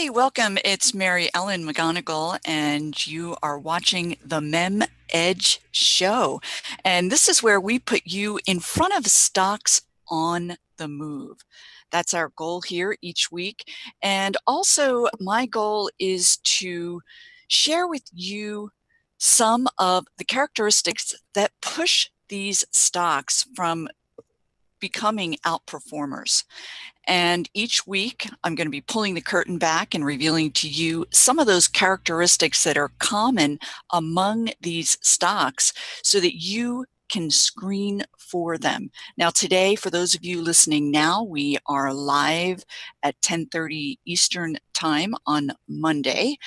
Hey, welcome. It's Mary Ellen McGonigal, and you are watching the MEM Edge Show. And this is where we put you in front of stocks on the move. That's our goal here each week. And also, my goal is to share with you some of the characteristics that push these stocks from becoming outperformers. And each week, I'm going to be pulling the curtain back and revealing to you some of those characteristics that are common among these stocks so that you can screen for them. Now, today, for those of you listening now, we are live at 10:30 Eastern Time on Monday.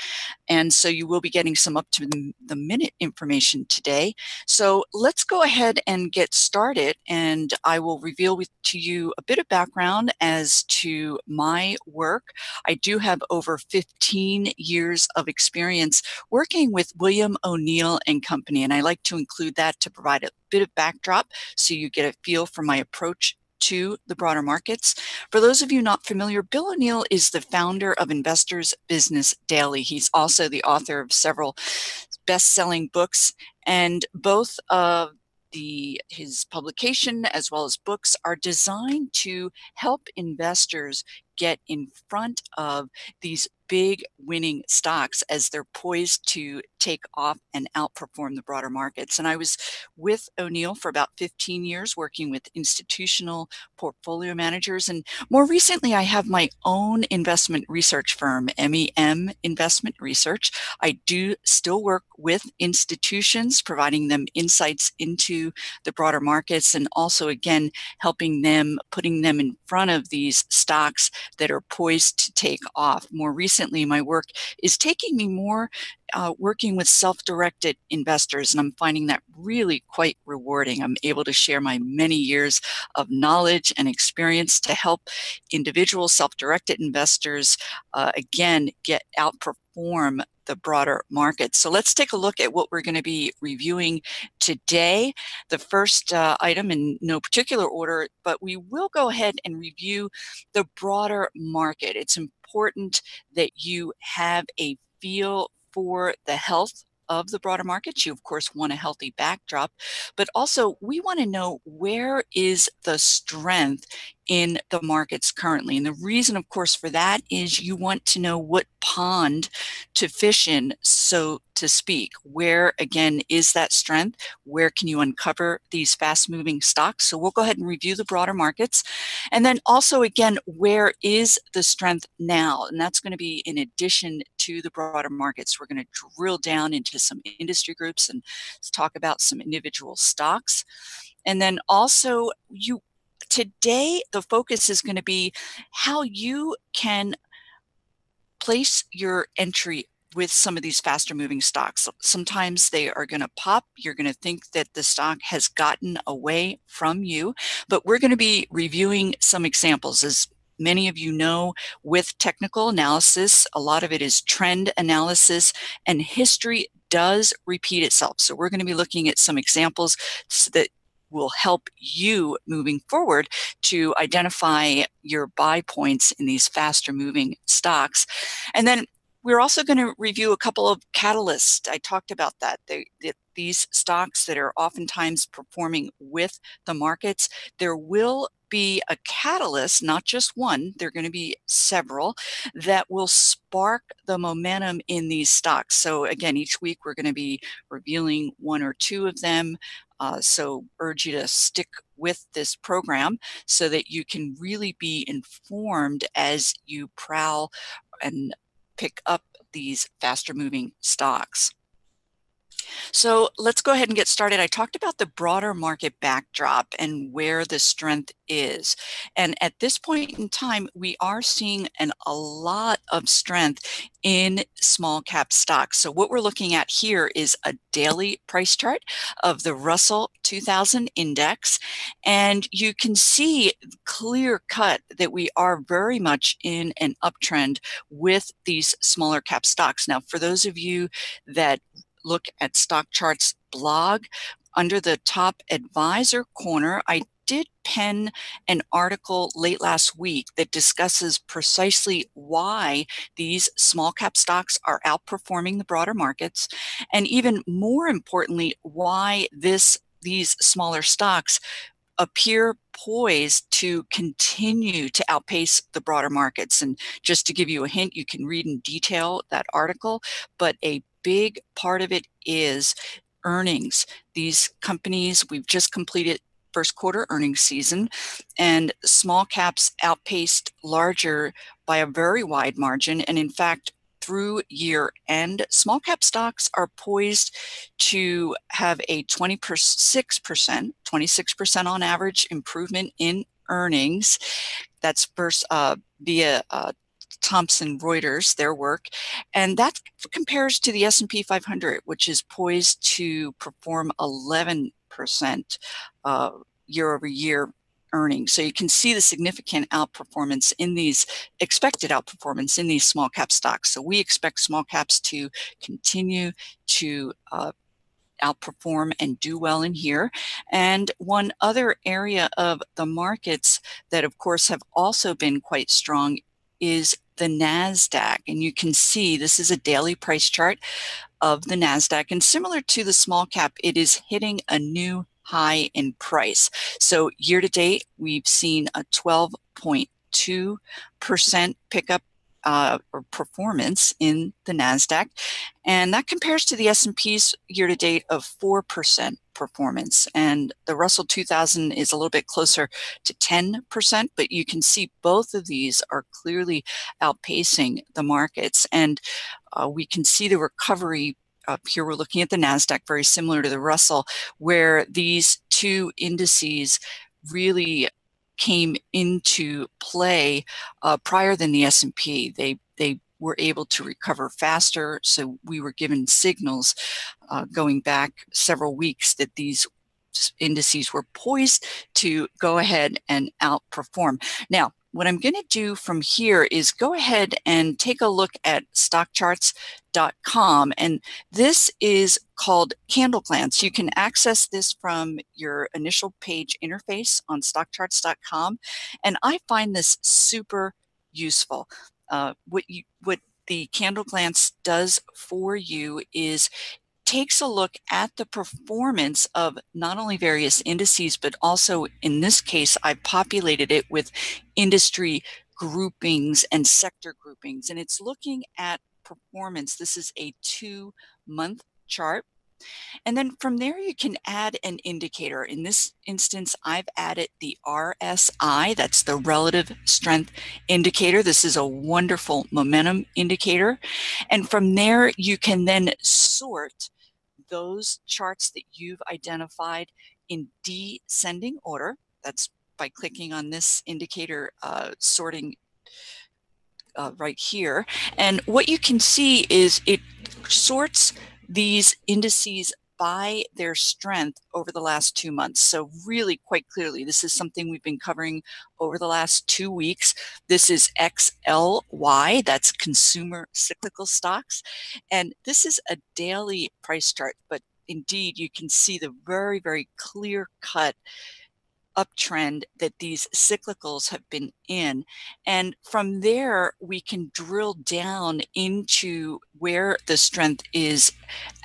And so you will be getting some up to the minute information today. So let's go ahead and get started, and I will reveal to you a bit of background as to my work. I do have over 15 years of experience working with William O'Neill and Company, and I like to include that to provide a bit of backdrop so you get a feel for my approach to the broader markets. For those of you not familiar, Bill O'Neill is the founder of Investors Business Daily. He's also the author of several best-selling books, and both of his publication as well as books are designed to help investors get in front of these big winning stocks as they're poised to take off and outperform the broader markets. And I was with O'Neill for about 15 years working with institutional portfolio managers. And more recently, I have my own investment research firm, MEM Investment Research. I do still work with institutions, providing them insights into the broader markets, and also, again, helping them, putting them in front of these stocks that are poised to take off. More recently, my work is taking me more working with self-directed investors, and I'm finding that really quite rewarding. I'm able to share my many years of knowledge and experience to help individual self-directed investors, again, outperform the broader market. So let's take a look at what we're going to be reviewing today. The first item, in no particular order, but we will go ahead and review the broader market. It's important that you have a feel for the health of the broader markets. You, of course, want a healthy backdrop, but also we want to know, where is the strength in the markets currently? And the reason, of course, for that is you want to know what pond to fish in, so to speak. Where, again, is that strength? Where can you uncover these fast-moving stocks? So we'll go ahead and review the broader markets. And then also, again, where is the strength now? And that's going to be in addition to the broader markets. We're going to drill down into some industry groups and talk about some individual stocks. And then also, today, the focus is going to be how you can place your entry with some of these faster moving stocks. Sometimes they are going to pop. You're going to think that the stock has gotten away from you, but we're going to be reviewing some examples. As many of you know, with technical analysis, a lot of it is trend analysis, and history does repeat itself. So we're going to be looking at some examples that will help you moving forward to identify your buy points in these faster moving stocks. And then we're also going to review a couple of catalysts. I talked about that. These stocks that are oftentimes performing with the markets, there will be a catalyst, not just one, there are going to be several, that will spark the momentum in these stocks. So again, each week we're going to be revealing one or two of them. So urge you to stick with this program so that you can really be informed as you prowl and pick up these faster moving stocks. So let's go ahead and get started. I talked about the broader market backdrop and where the strength is. And at this point in time, we are seeing a lot of strength in small cap stocks. So what we're looking at here is a daily price chart of the Russell 2000 index. And you can see clear cut that we are very much in an uptrend with these smaller cap stocks. Now, for those of you that look at StockCharts blog, under the top advisor corner, I did pen an article late last week that discusses precisely why these small cap stocks are outperforming the broader markets, and even more importantly, why these smaller stocks appear poised to continue to outpace the broader markets. And just to give you a hint, you can read in detail that article, but a big part of it is earnings. These companies, we've just completed first quarter earnings season, and small caps outpaced larger by a very wide margin. And in fact, through year end, small cap stocks are poised to have a 26% on average improvement in earnings. That's via Thomson Reuters, their work, and that compares to the S&P 500, which is poised to perform 11% year over year earnings. So you can see the significant outperformance in these, expected outperformance in these small cap stocks. So we expect small caps to continue to outperform and do well in here. And one other area of the markets that, of course, have also been quite strong is the Nasdaq. And you can see this is a daily price chart of the Nasdaq. And similar to the small cap, it is hitting a new high in price. So year to date, we've seen a 12.2% pickup or performance in the Nasdaq, and that compares to the S&P's year to date of 4% performance. And the Russell 2000 is a little bit closer to 10%, but you can see both of these are clearly outpacing the markets. And we can see the recovery. Up here, we're looking at the Nasdaq, very similar to the Russell, where these two indices really came into play prior than the S&P. They were able to recover faster, so we were given signals going back several weeks that these indices were poised to go ahead and outperform. Now, what I'm going to do from here is go ahead and take a look at StockCharts.com, and this is called Candle Glance. You can access this from your initial page interface on StockCharts.com, and I find this super useful. What the Candle Glance does for you is takes a look at the performance of not only various indices, but also in this case, I populated it with industry groupings and sector groupings, and it's looking at performance. This is a 2-month chart. And then from there, you can add an indicator. In this instance, I've added the RSI, that's the relative strength indicator. This is a wonderful momentum indicator. And from there, you can then sort those charts that you've identified in descending order. That's by clicking on this indicator sorting right here. And what you can see is it sorts these indices by their strength over the last 2 months. So really quite clearly, this is something we've been covering over the last 2 weeks. This is XLY, that's consumer cyclical stocks. And this is a daily price chart, but indeed you can see the very, very clear cut uptrend that these cyclicals have been in. And from there, we can drill down into where the strength is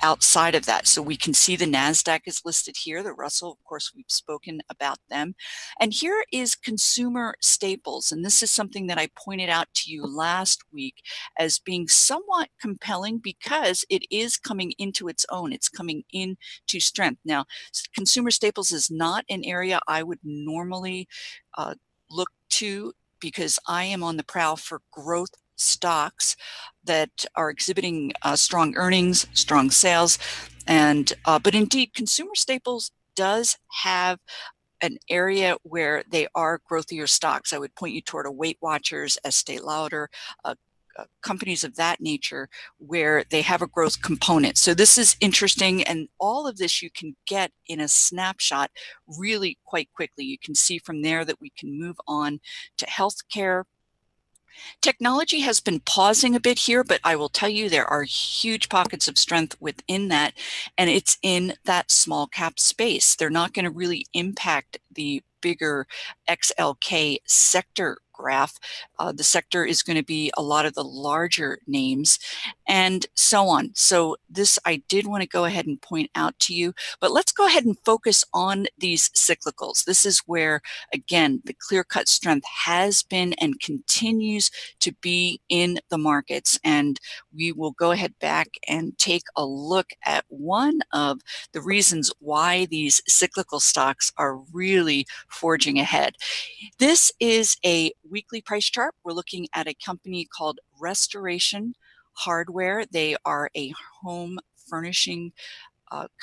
outside of that. So we can see the NASDAQ is listed here. The Russell, of course, we've spoken about them. And here is consumer staples. And this is something that I pointed out to you last week as being somewhat compelling because it is coming into its own. It's coming into strength. Now, consumer staples is not an area I would normally look to because I am on the prowl for growth stocks that are exhibiting strong earnings, strong sales, and but indeed consumer staples does have an area where they are growthier stocks. I would point you toward a Weight Watchers, Estee Lauder, companies of that nature where they have a growth component. So this is interesting, and all of this you can get in a snapshot really quite quickly. You can see from there that we can move on to healthcare, Technology has been pausing a bit here, but I will tell you there are huge pockets of strength within that, and it's in that small cap space. They're not going to really impact the bigger XLK sector graph. The sector is going to be a lot of the larger names and so on. So this I did want to go ahead and point out to you, but let's go ahead and focus on these cyclicals. This is where, again, the clear-cut strength has been and continues to be in the markets. And we will go ahead back and take a look at one of the reasons why these cyclical stocks are really forging ahead. This is a weekly price chart. We're looking at a company called Restoration Hardware. They are a home furnishing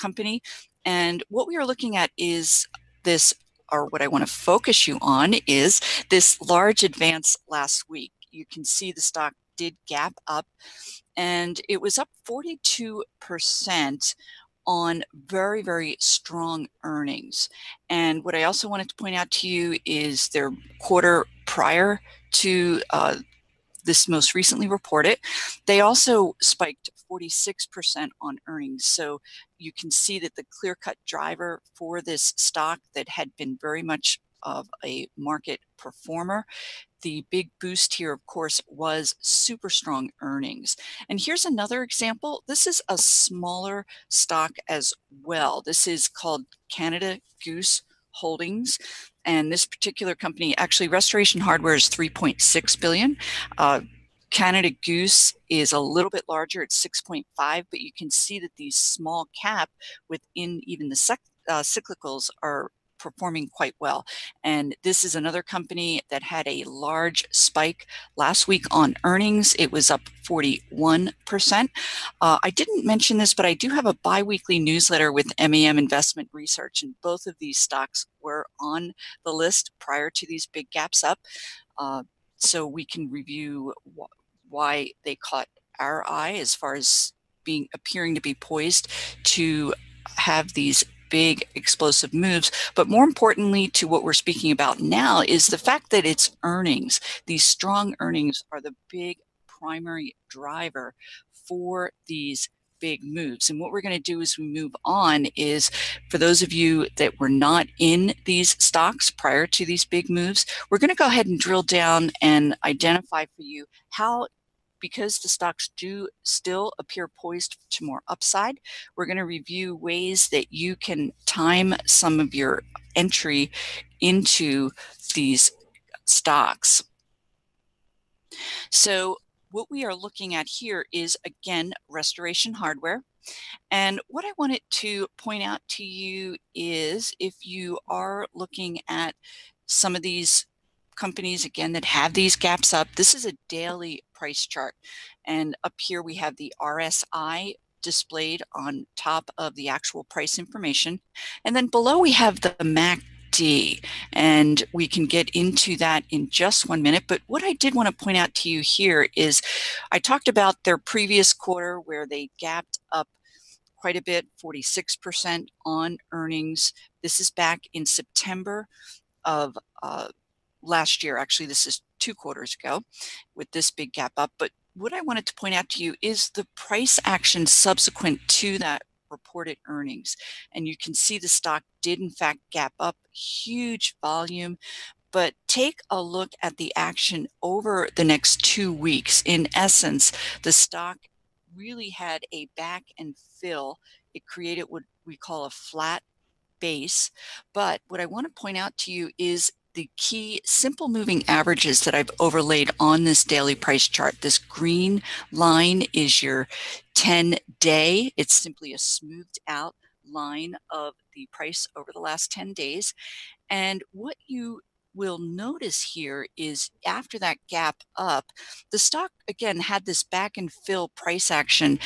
company. And what we are looking at is this, or what I want to focus you on is this large advance last week. You can see the stock did gap up, and it was up 42% on very, very strong earnings. And what I also wanted to point out to you is their quarter prior to this most recently reported, they also spiked 46% on earnings. So you can see that the clear-cut driver for this stock that had been very much of a market performer, the big boost here, of course, was super strong earnings. And here's another example. This is a smaller stock as well. This is called Canada Goose Holdings. And this particular company, actually Restoration Hardware, is 3.6 billion. Canada Goose is a little bit larger at 6.5, but you can see that these small cap within even the cyclicals are performing quite well. And this is another company that had a large spike last week on earnings. It was up 41%. I didn't mention this, but I do have a bi-weekly newsletter with MEM Investment Research, and both of these stocks were on the list prior to these big gaps up. So we can review why they caught our eye as far as appearing to be poised to have these big explosive moves. But more importantly to what we're speaking about now is the fact that it's earnings. These strong earnings are the big primary driver for these big moves. And what we're going to do as we move on is, for those of you that were not in these stocks prior to these big moves, we're going to go ahead and drill down and identify for you how, because the stocks do still appear poised to more upside, we're going to review ways that you can time some of your entry into these stocks. So what we are looking at here is, again, Restoration Hardware. And what I wanted to point out to you is, if you are looking at some of these companies, again, that have these gaps up, this is a daily price chart. And up here we have the RSI displayed on top of the actual price information. And then below we have the MACD, and we can get into that in just 1 minute. But what I did want to point out to you here is, I talked about their previous quarter where they gapped up quite a bit, 46% on earnings. This is back in September of last year. Actually, this is 2 quarters ago with this big gap up. But what I wanted to point out to you is the price action subsequent to that reported earnings. And you can see the stock did in fact gap up, huge volume. But take a look at the action over the next 2 weeks. In essence, the stock really had a back and fill. It created what we call a flat base. But what I want to point out to you is the key simple moving averages that I've overlaid on this daily price chart. This green line is your 10-day. It's simply a smoothed out line of the price over the last 10 days. And what you will notice here is, after that gap up, the stock again had this back and fill price action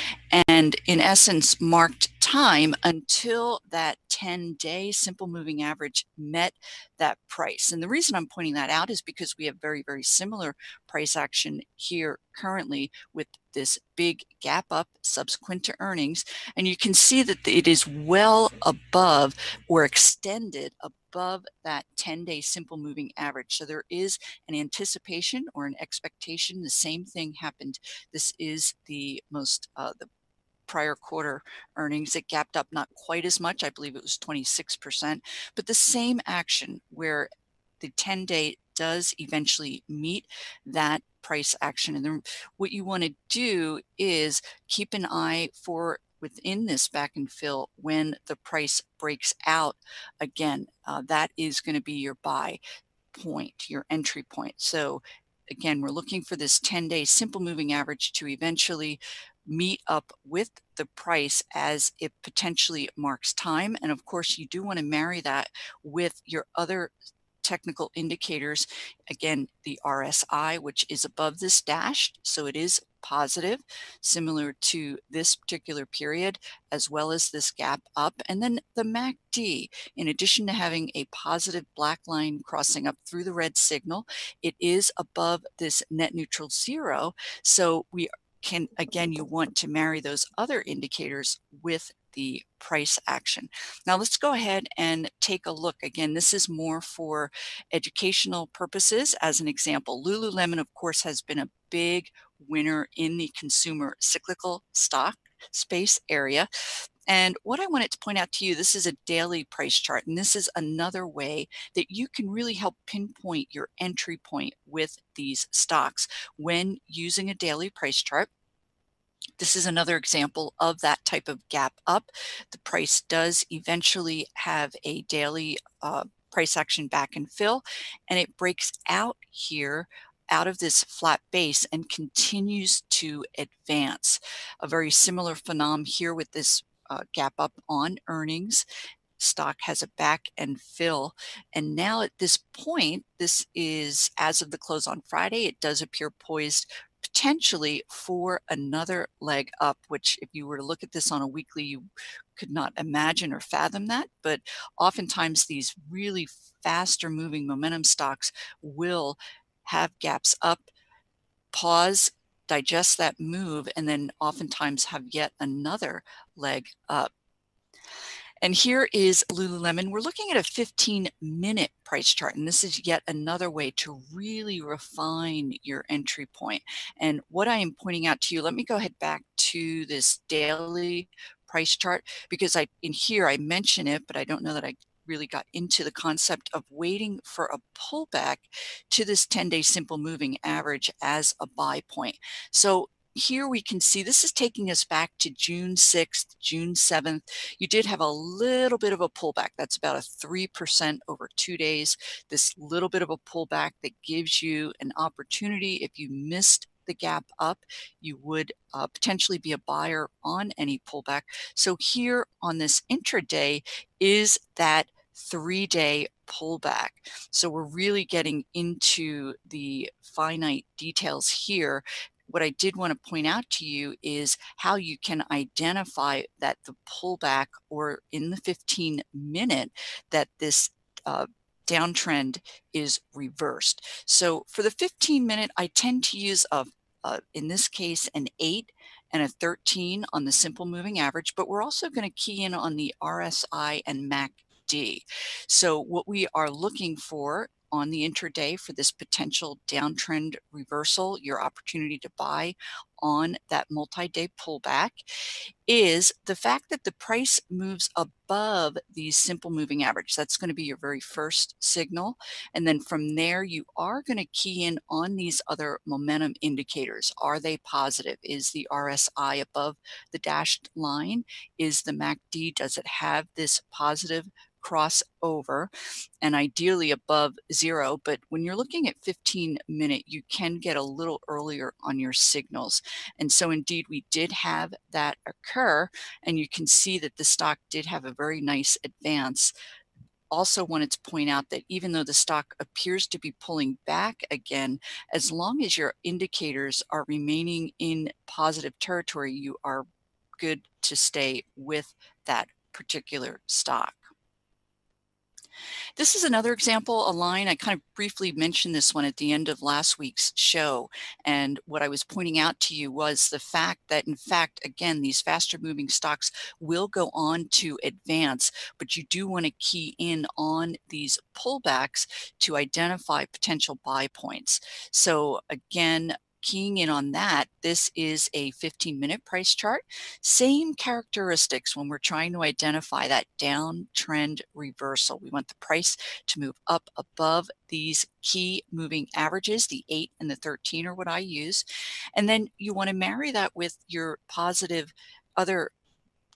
and in essence marked time until that 10-day simple moving average met that price. And the reason I'm pointing that out is because we have very, very similar price action here currently with this big gap up subsequent to earnings. And you can see that it is well above or extended above that 10-day simple moving average. So there is an anticipation or an expectation. The same thing happened. This is the prior quarter earnings. It gapped up not quite as much. I believe it was 26%, but the same action where the 10-day does eventually meet that price action. And then what you want to do is keep an eye for within this back and fill when the price breaks out again. That is going to be your buy point, your entry point. So again, we're looking for this 10-day simple moving average to eventually meet up with the price as it potentially marks time. And of course, you do want to marry that with your other technical indicators. Again, the RSI, which is above this dashed, so it is positive, similar to this particular period, as well as this gap up. And then the MACD, in addition to having a positive black line crossing up through the red signal, it is above this net neutral zero. So we can, again, you want to marry those other indicators with the price action. Now let's go ahead and take a look. Again, this is more for educational purposes. As an example, Lululemon, of course, has been a big winner in the consumer cyclical stock space area. And what I wanted to point out to you, this is a daily price chart, and this is another way that you can really help pinpoint your entry point with these stocks when using a daily price chart. This is another example of that type of gap up. The price does eventually have a daily price action back and fill, and it breaks out here out of this flat base and continues to advance. A very similar phenomenon here with this gap up on earnings. Stock has a back and fill. And now at this point, this is as of the close on Friday, it does appear poised potentially for another leg up, which if you were to look at this on a weekly, you could not imagine or fathom that. But oftentimes these really faster moving momentum stocks will have gaps up, pause, digest that move, and then oftentimes have yet another leg up. And here is Lululemon. We're looking at a 15-minute price chart, and this is yet another way to really refine your entry point. And what I am pointing out to you, let me go ahead back to this daily price chart, because in here I mention it, but I don't know that I really got into the concept of waiting for a pullback to this 10-day simple moving average as a buy point. So here we can see this is taking us back to June 6th, June 7th. You did have a little bit of a pullback. That's about a 3% over 2 days. This little bit of a pullback that gives you an opportunity. If you missed the gap up, you would potentially be a buyer on any pullback. So here on this intraday is that 3-day pullback. So we're really getting into the finite details here. What I did want to point out to you is how you can identify that the pullback, or in the 15-minute, that this downtrend is reversed. So for the 15-minute, I tend to use in this case, an 8 and a 13 on the simple moving average, but we're also going to key in on the RSI and MACD. So what we are looking for on the intraday for this potential downtrend reversal, your opportunity to buy on that multi-day pullback, is the fact that the price moves above the simple moving average. That's going to be your very first signal. And then from there, you are going to key in on these other momentum indicators. Are they positive? Is the RSI above the dashed line? Is the MACD, does it have this positive crossover, and ideally above zero? But when you're looking at 15-minute, you can get a little earlier on your signals. And so indeed, we did have that occur, and you can see that the stock did have a very nice advance. Also wanted to point out that even though the stock appears to be pulling back again, as long as your indicators are remaining in positive territory, you are good to stay with that particular stock. This is another example, a line. I kind of briefly mentioned this one at the end of last week's show. And what I was pointing out to you was the fact that, in fact, again, these faster moving stocks will go on to advance, but you do want to key in on these pullbacks to identify potential buy points. So again, keying in on that, this is a 15-minute price chart. Same characteristics when we're trying to identify that downtrend reversal. We want the price to move up above these key moving averages. The 8 and the 13 are what I use. And then you want to marry that with your positive other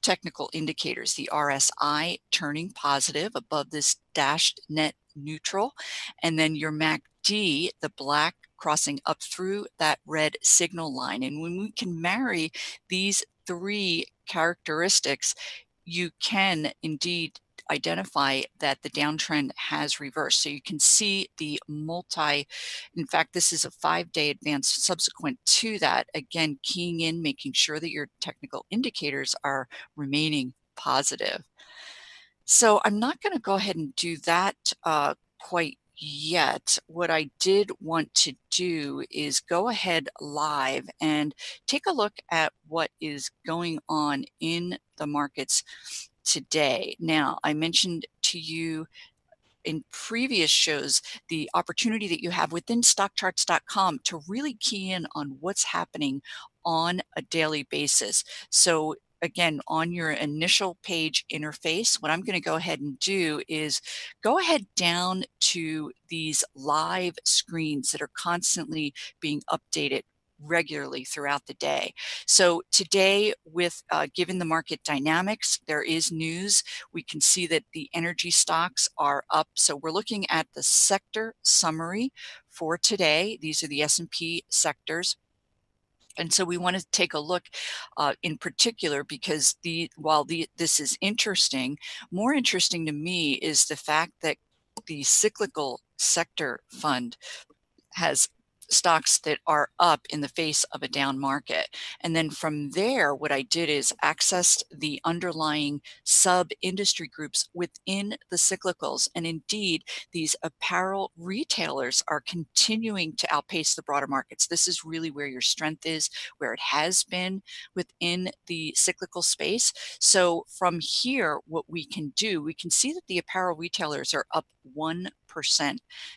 technical indicators, the RSI turning positive above this dashed net neutral, and then your MACD, the black crossing up through that red signal line. And when we can marry these three characteristics, you can indeed identify that the downtrend has reversed. So you can see the in fact, this is a 5-day advance subsequent to that, again, keying in, making sure that your technical indicators are remaining positive. So I'm not going to go ahead and do that quite yet. What I did want to do is go ahead live and take a look at what is going on in the markets today. Now, I mentioned to you in previous shows the opportunity that you have within StockCharts.com to really key in on what's happening on a daily basis. So again, on your initial page interface, what I'm going to go ahead and do is go ahead down to these live screens that are constantly being updated regularly throughout the day. So today, with given the market dynamics, there is news. We can see that the energy stocks are up. So we're looking at the sector summary for today. These are the S&P sectors. And so we want to take a look in particular because while this is interesting, more interesting to me is the fact that the cyclical sector fund has stocks that are up in the face of a down market. And then from there, what I did is accessed the underlying sub-industry groups within the cyclicals. And indeed, these apparel retailers are continuing to outpace the broader markets. This is really where your strength is, where it has been within the cyclical space. So from here, what we can do, we can see that the apparel retailers are up 1%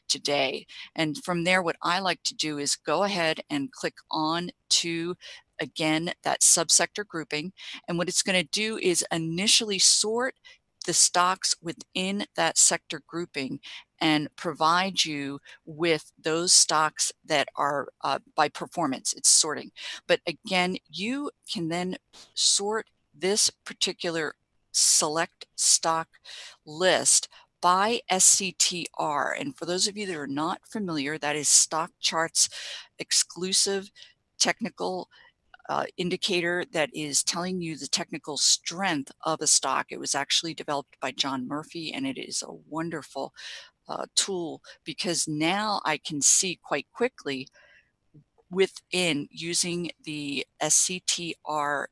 today. And from there, what I like to do is go ahead and click on to, again, that subsector grouping. And what it's going to do is initially sort the stocks within that sector grouping and provide you with those stocks that are by performance. It's sorting. But again, you can then sort this particular select stock list by SCTR. And for those of you that are not familiar, that is StockCharts exclusive technical indicator that is telling you the technical strength of a stock. It was actually developed by John Murphy, and it is a wonderful tool because now I can see quite quickly within using the SCTR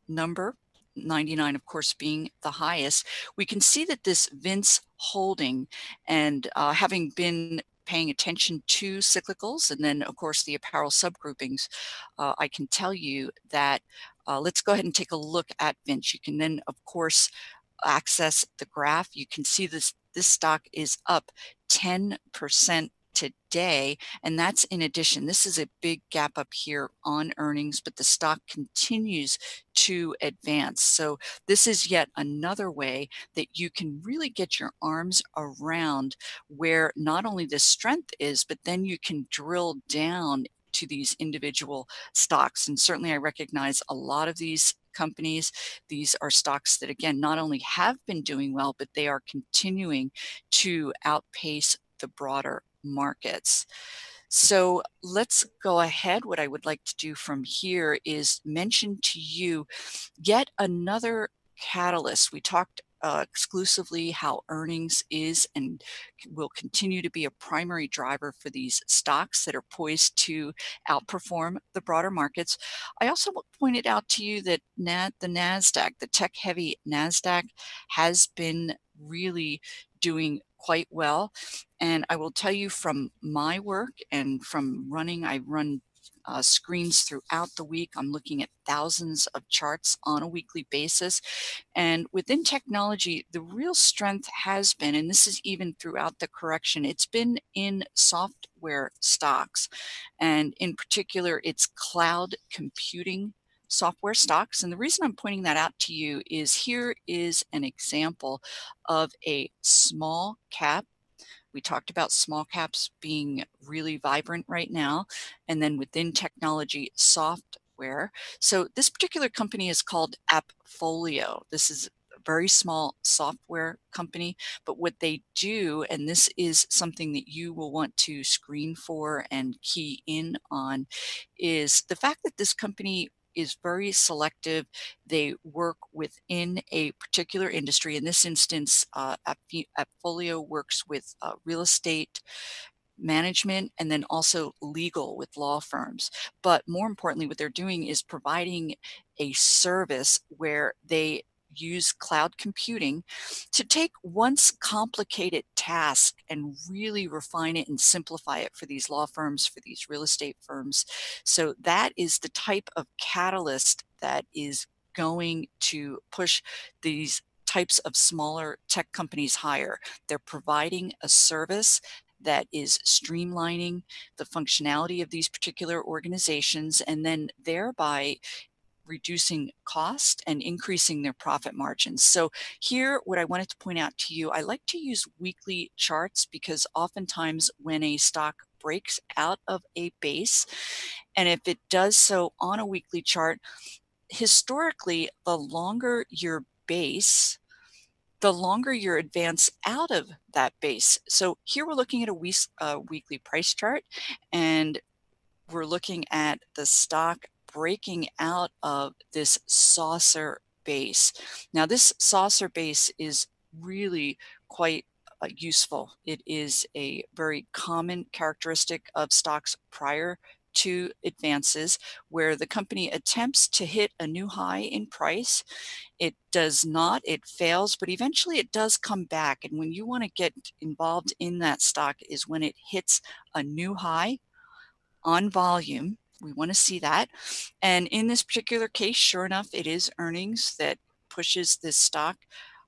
number, 99 of course being the highest, we can see that this Vince holding, and having been paying attention to cyclicals and then of course the apparel subgroupings, I can tell you that let's go ahead and take a look at Vince. You can then of course access the graph. You can see this stock is up 10% today, and that's in addition. This is a big gap up here on earnings, but the stock continues to advance. So this is yet another way that you can really get your arms around where not only the strength is, but then you can drill down to these individual stocks. And certainly I recognize a lot of these companies. These are stocks that, again, not only have been doing well, but they are continuing to outpace the broader markets. So let's go ahead. What I would like to do from here is mention to you yet another catalyst. We talked exclusively how earnings is and will continue to be a primary driver for these stocks that are poised to outperform the broader markets. I also pointed out to you that the Nasdaq, the tech-heavy Nasdaq, has been really doing quite well. And I will tell you from my work and from running, I run screens throughout the week. I'm looking at thousands of charts on a weekly basis. And within technology, the real strength has been, and this is even throughout the correction, it's been in software stocks. And in particular, it's cloud computing software stocks. And the reason I'm pointing that out to you is here is an example of a small cap. We talked about small caps being really vibrant right now, and then within technology, software. So this particular company is called Appfolio. This is a very small software company, but what they do, and this is something that you will want to screen for and key in on, is the fact that this company is very selective. They work within a particular industry. In this instance, Appfolio works with real estate management and then also legal with law firms. But more importantly, what they're doing is providing a service where they use cloud computing to take once complicated task and really refine it and simplify it for these law firms, for these real estate firms. So that is the type of catalyst that is going to push these types of smaller tech companies higher. They're providing a service that is streamlining the functionality of these particular organizations and then thereby reducing cost and increasing their profit margins. So here, what I wanted to point out to you, I like to use weekly charts because oftentimes when a stock breaks out of a base, and if it does so on a weekly chart, historically, the longer your base, the longer your advance out of that base. So here we're looking at a weekly price chart, and we're looking at the stock breaking out of this saucer base. Now, this saucer base is really quite useful. It is a very common characteristic of stocks prior to advances, where the company attempts to hit a new high in price. It does not, it fails, but eventually it does come back. And when you want to get involved in that stock is when it hits a new high on volume. We want to see that. And in this particular case, sure enough, it is earnings that pushes this stock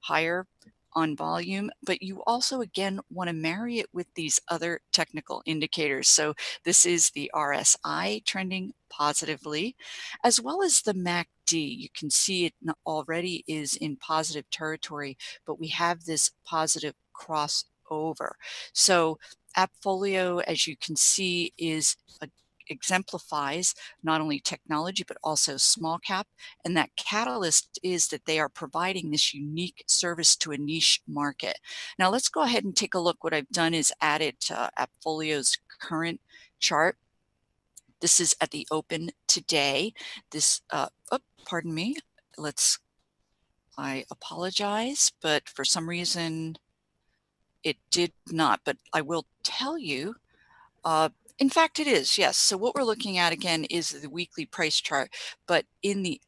higher on volume, but you also again want to marry it with these other technical indicators. So this is the RSI trending positively, as well as the MACD. You can see it already is in positive territory, but we have this positive crossover. So Appfolio, as you can see, exemplifies not only technology but also small cap, and that catalyst is that they are providing this unique service to a niche market. Now let's go ahead and take a look. What I've done is added Appfolio's current chart. This is at the open today. This pardon me, I apologize, but for some reason it did not, but I will tell you. In fact, it is, yes. So what we're looking at again is the weekly price chart, but in the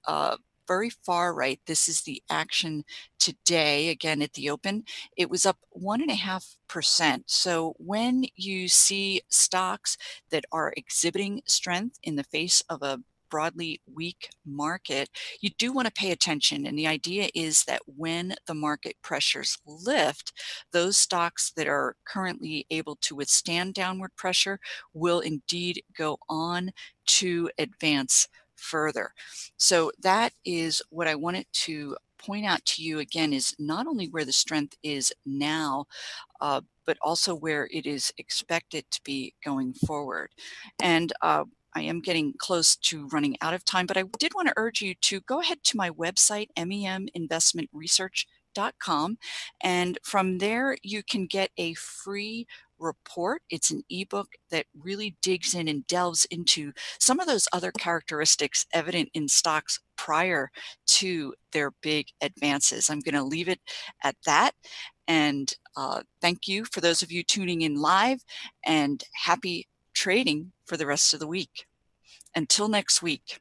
very far right, this is the action today, again at the open. It was up 1.5%. So when you see stocks that are exhibiting strength in the face of a broadly weak market, you do want to pay attention. And the idea is that when the market pressures lift, those stocks that are currently able to withstand downward pressure will indeed go on to advance further. So that is what I wanted to point out to you again, is not only where the strength is now, but also where it is expected to be going forward. And I am getting close to running out of time, but I did want to urge you to go ahead to my website, meminvestmentresearch.com, and from there you can get a free report. It's an ebook that really digs in and delves into some of those other characteristics evident in stocks prior to their big advances. I'm going to leave it at that. And thank you for those of you tuning in live, and happy trading for the rest of the week. Until next week.